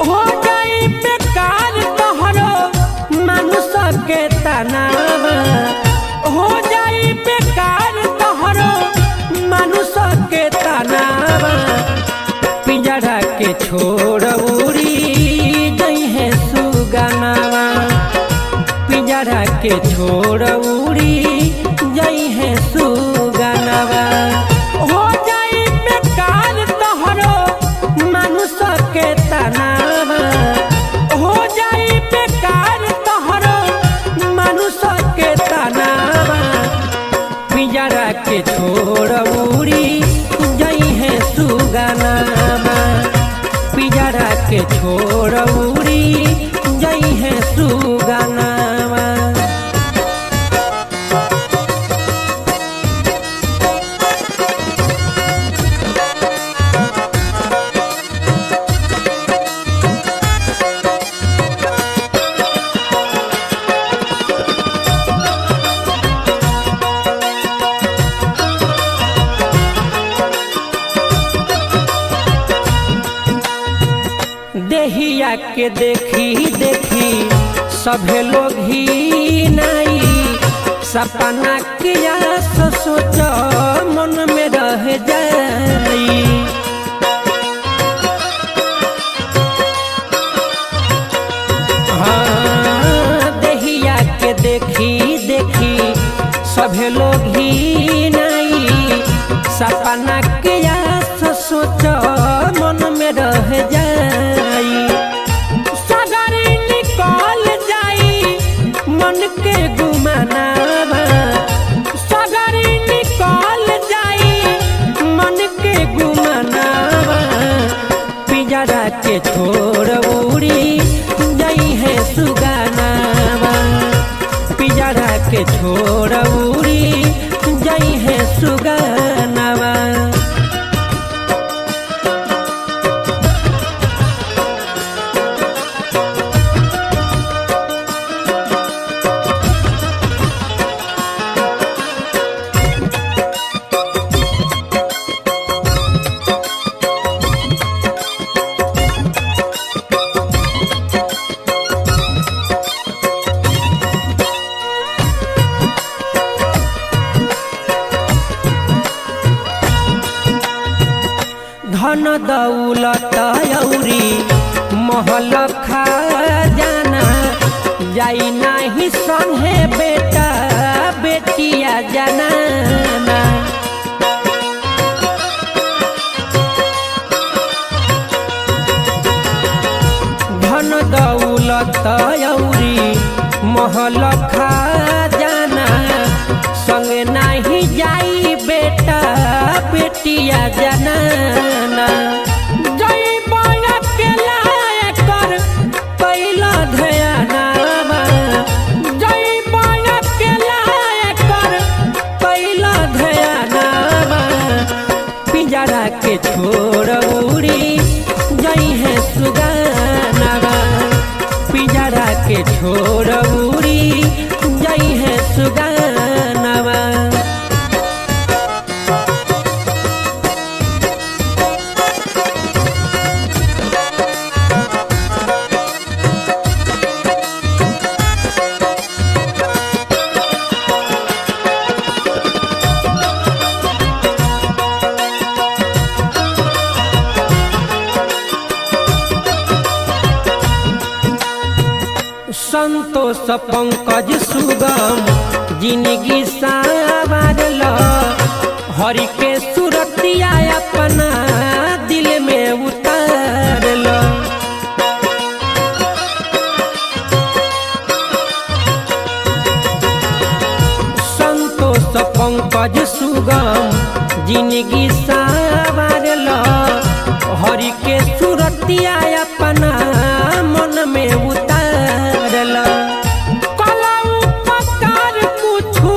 हो जाई बेकार तोहरो मनुष्य के तनावा। पिंजरा के छोड़ उड़ी गई है सुगनावा, पिंजरा के छोड़ उड़ी गई है सुगनावा। हो जाई बेकार तोहरो मनुष्य के तनावा, हो जाई बेकार तोहरो मनुष्य के तनावा। पिंजरा के छोड़ उड़ी गई है सुगनावा, पिंजरा के छोड़ उड़ी गई है सुगनावा। दहिया के देखी देखी सभे लोग ही नहीं सपना किया सोच मन में रह जाई। हाँ दहिया के देखी देखी सभे लोग ही नहीं सपना किया सोच मन में रह जाई। सगरी निकल जाई मन के गुमानावा सगरी निकल जाई मन के गुमानावा पिंजरा के छोड़ उड़ी जाई है सुगानावा पिंजरा के छोड़ उड़ी जाई है सुगानावा। धन दौलत औरी महल खजाना जाई नाही संगे बेटा बेटिया जनाना। धन दौलत औरी महल खजाना संगे नाही जाई बेटा बेटिया जनाना। जई बड़ा के लाए कर पहिला ध्यानावा जई बड़ा के लाए कर पहिला ध्यानावा पिंजरा के छोड़ उड़ी जई है सुगानावा पिंजरा के छोड़ उड़ी जई है सुगानावा। संतोष पंकज सुगम जिंदगी सावरल हरि के सुरतिया अपना दिल में उतारल। संतोष पंकज सुगम जिंदगी सावरल हरि के सुरतिया अपना मन में उतारल। कला उपकार कुछु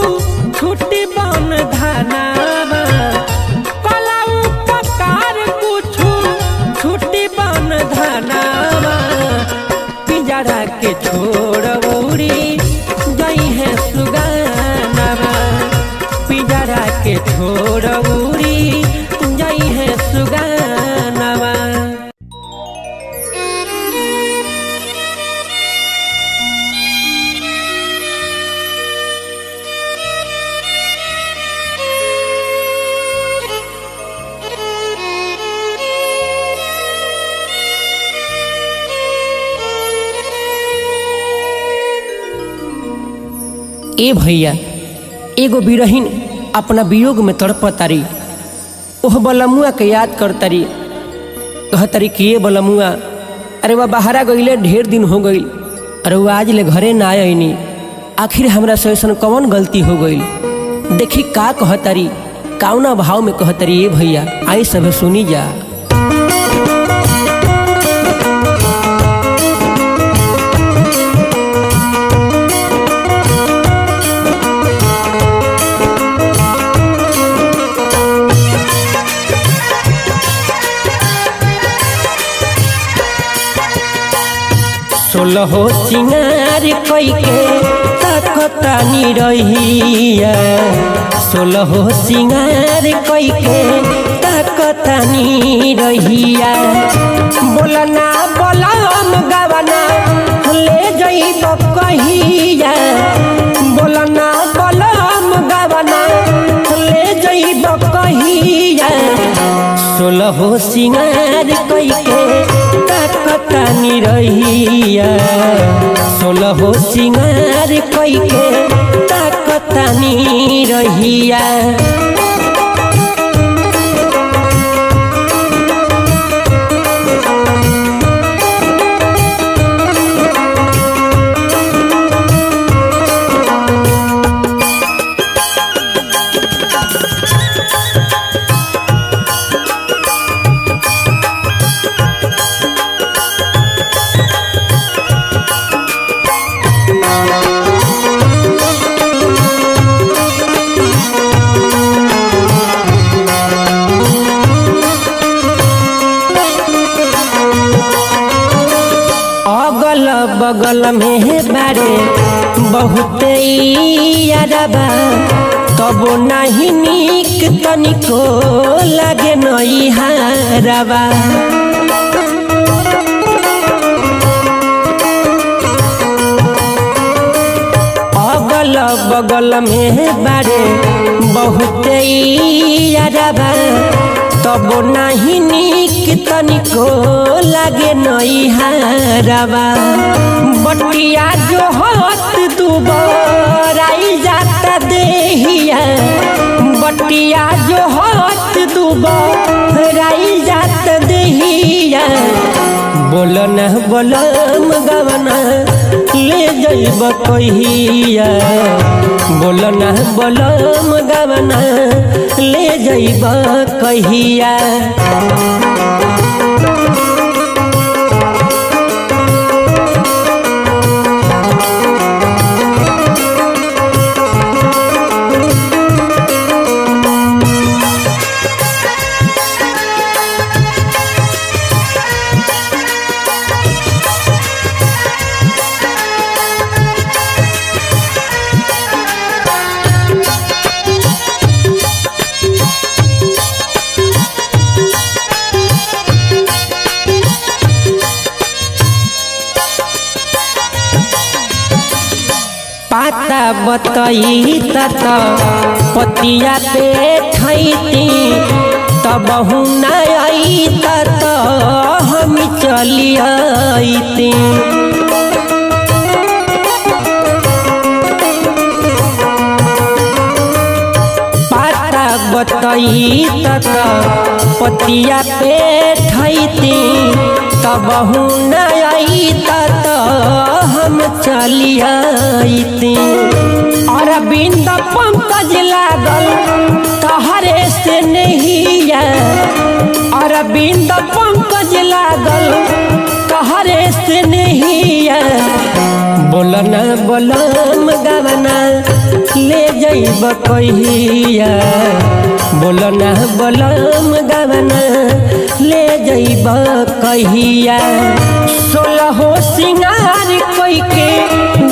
छुट्टी बन धनावा कला उपकार कुछु छुट्टी बन धनावा पिंजरा के छोड़ उड़ी गई है सुगानावा पिंजरा के छोड़ उड़ी गई है सुगानावा। ए भैया एगो बिरहीन अपना वियोग में तड़पतारी ओह बलमुआ के याद करतारी कहतारी कि ये बलमुआ अरे वह बाहरा गईले ढेर दिन हो गई अरे वह आज ले घरे ना आईनी आखिर हमरा से ऐसन कौन गलती हो गई। देखी का कहतारी काउना भाव में कहतारी ए भैया आई सब सुनी जा। सोलहो सिंगार कई के ताकतानी रहिया सोलहो सिंगार कई के ताकतानी रहिया बोलना बोलम जइब कहिया बोलना बलम गवना ले जइब कहिया 16 सिंगार कइके ताकतानी रहिया 16 सिंगार कइके ताकतानी रहिया बगल में बारे बहुते यारबा तब नहीं निक तनिको लगे नई हारबा अगल बगल में बारे बहुते यारबा तब नहीं निक तनिको लगे नई हारबा बटिया जो हाथ दुबराई जाता देहिया बटिया जो हाथ दुबराई जाता देहिया बोलन बोलम गवना ले जइब कहिया बोलन बोलम गवना ले जइब कहिया पाता बतई तत पतिया पे ठैती तब न आई तत हम चली आईती पाता बतई तत पतिया पे ठैती तब न आई तत हम चली आईती अरविंद पंकज लागल तहरे से नहिया अरविंद पंकज लागल तहरे से नहिया बोलना बोलम गवना ले जइब कहिया बोलना बोलम गवना ले जइब कहिया 16 सिंगार कइके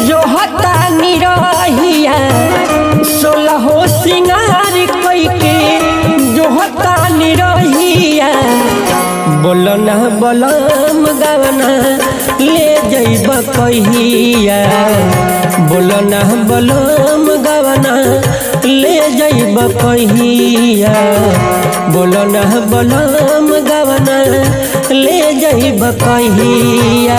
जो हता निरहिया 16 सिंगार कइके जो हता निरहिया बोलना बोलम गवना ले जइब कहिया बोलना बोलम गवना ले जइब कहिया बोलना बोलम गवना ले जइब कहिया।